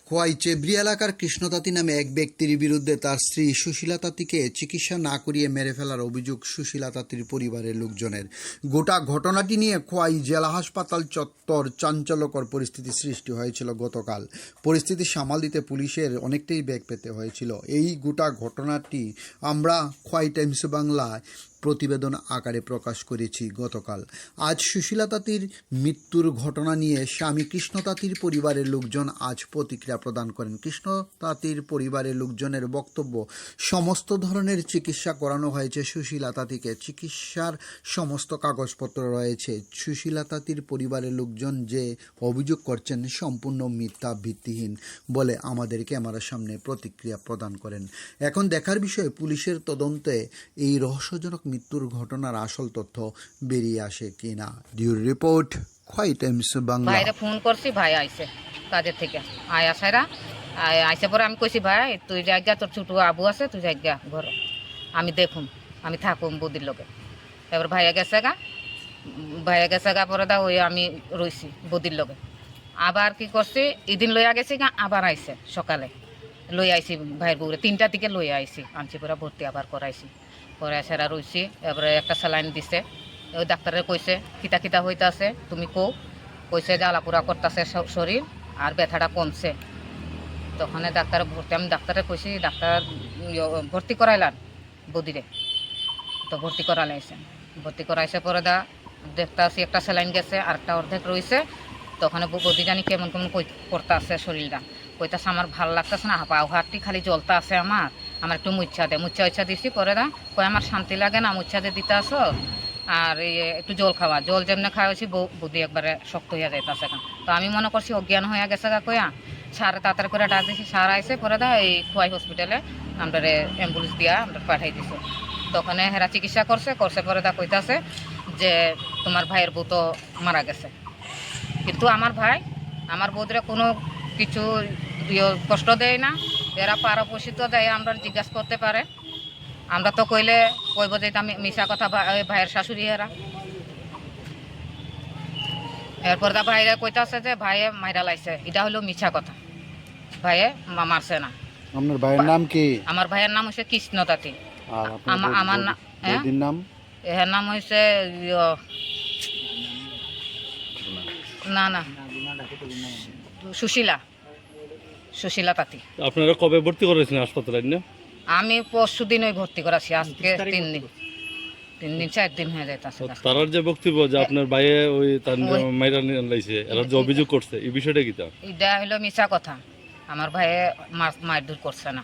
খোয়াই চেবরি এলাকার কৃষ্ণতাঁতী নামে এক ব্যক্তির বিরুদ্ধে তার স্ত্রী সুশীলা তাঁতীকে চিকিৎসা না করিয়ে মেরে ফেলার অভিযোগ সুশীলা তাঁতীর পরিবারের লোকজনের। গোটা ঘটনাটি নিয়ে খোয়াই জেলা হাসপাতাল চত্বর চাঞ্চল্যকর পরিস্থিতি সৃষ্টি হয়েছিল গতকাল। পরিস্থিতি সামাল দিতে পুলিশের অনেকটাই বেগ পেতে হয়েছিল। এই গোটা ঘটনাটি আমরা খোয়াই টাইমস বাংলায় প্রতিবেদন আকারে প্রকাশ করেছি গতকাল। আজ সুশীলা তাঁতীর মৃত্যুর ঘটনা নিয়ে স্বামী কৃষ্ণ তাঁতীর পরিবারের লোকজন আজ প্রতিক্রিয়া প্রদান করেন। কৃষ্ণ তাঁতীর পরিবারের লোকজনের বক্তব্য, সমস্ত ধরনের চিকিৎসা করানো হয়েছে সুশীলা তাঁতীকে, চিকিৎসার সমস্ত কাগজপত্র রয়েছে। সুশীলা তাঁতীর পরিবারের লোকজন যে অভিযোগ করছেন সম্পূর্ণ মিথ্যা, ভিত্তিহীন বলে আমাদের ক্যামেরার সামনে প্রতিক্রিয়া প্রদান করেন। এখন দেখার বিষয় পুলিশের তদন্তে এই রহস্যজনক মৃত্যুর ঘটনার আসল তথ্য বেরিয়ে আসে কিনা। ডিউর রিপোর্ট, খোয়াই টাইমস বাংলা। ভাইরা ফোন করছি, ভাই আইছে কাজের থেকে, আয়া সাইরা আইসে পরে আমি কইছি, ভাই তুই জায়গা, তোর ছোট আবু আছে, তুই জায়গা ঘর, আমি দেখুন, আমি থাকুম বৌদির লোকে। এবার ভাইয়া গেছে গা পরে দা ওই আমি রইছি বৌদির লোকে। আবার কি করছি, এদিন লইয়া গেছি গা, আবার আইছে সকালে লই আইছি ভাইয়ের বউরে, 3টার দিকে লই আইছি, আনছি পরে ভর্তি আবার করাইছি, করে সেরা রইছি। এবারে একটা স্যালাইন দিছে, ওই ডাক্তারে কইছে খিতা খিতা হইতাছে, তুমি কইছে জ্বালাপুরা করতেছে শরীর আর ব্যথাটা কমছে। তখন ডাক্তারে ভর্তি, আমি ডাক্তারে কইছি, ডাক্তার ভর্তি করাইলাম বদিরে, তো ভর্তি করালাইছে। ভর্তি করাইছে পরে দেখতে আসি একটা স্যালাইন গেছে আর একটা অর্ধেক রয়েছে। তখন বদি জানি কেমন কেমন করতে আছে শরীরটা, কইতাছে আমার ভাল লাগতেছে না, পাও হাতটি খালি জ্বলতে আছে, আমার একটু মুচ্ছা দিছি। পরে কই আমার শান্তি লাগে না, মুচ্ছা দিয়ে দিতে আসো, আর একটু জল খাওয়া, জল যেমনি খাওয়াইছি বদি একবারে শক্ত হইয়া যাইতেছে। তো আমি মনে করছি অজ্ঞান হইয়া গেছে গা, কইয়া সার তাড়াতাড়ি করে ডাক দিছি। সার আইসে পরে এই খোয়াই হসপিটালে আমরা অ্যাম্বুলেন্স দিয়া আমরা পাঠাই দিছি। তখন হেরা চিকিৎসা করছে পরে কইতাছে যে তোমার ভাইয়ের বউ তো মারা গেছে। কিন্তু আমার বউদের কোনো কিছু কষ্ট দেয় না, এরা পারপোষিত দেয়, আমরা জিজ্ঞাসা করতে পারে। আমরা তো কইব যে এটা মিশা কথা, ভাইয়ের শাশুড়ি এরা। এরপর ভাইরা কইতাছে যে ভাইয়ে মাইরা লাইছে, এটা হলো মিছা কথা, ভাইয়ে মারছে না। আপনার ভাইয়ের নাম কি? আমার ভাইয়ের নাম হচ্ছে কৃষ্ণ তাঁতী। আমার নাম এর নাম হয়েছে না সুশীলা তাঁতী। আপনারা কবে ভর্তি করেছেন হাসপাতালে? আমি পরশু দিন ওই ভর্তি করাছি, আজকে 4 দিন হয়ে যাইতেছে। তারার যে বক্তব্য যে আপনার ভাইয়ে ওই তার মাইরা লাইছে, এরা যে অভিযোগ করছে, এই বিষয়টা কি? এটা হলো মিছা কথা, আমার ভাইয়ে মারধর করছে না।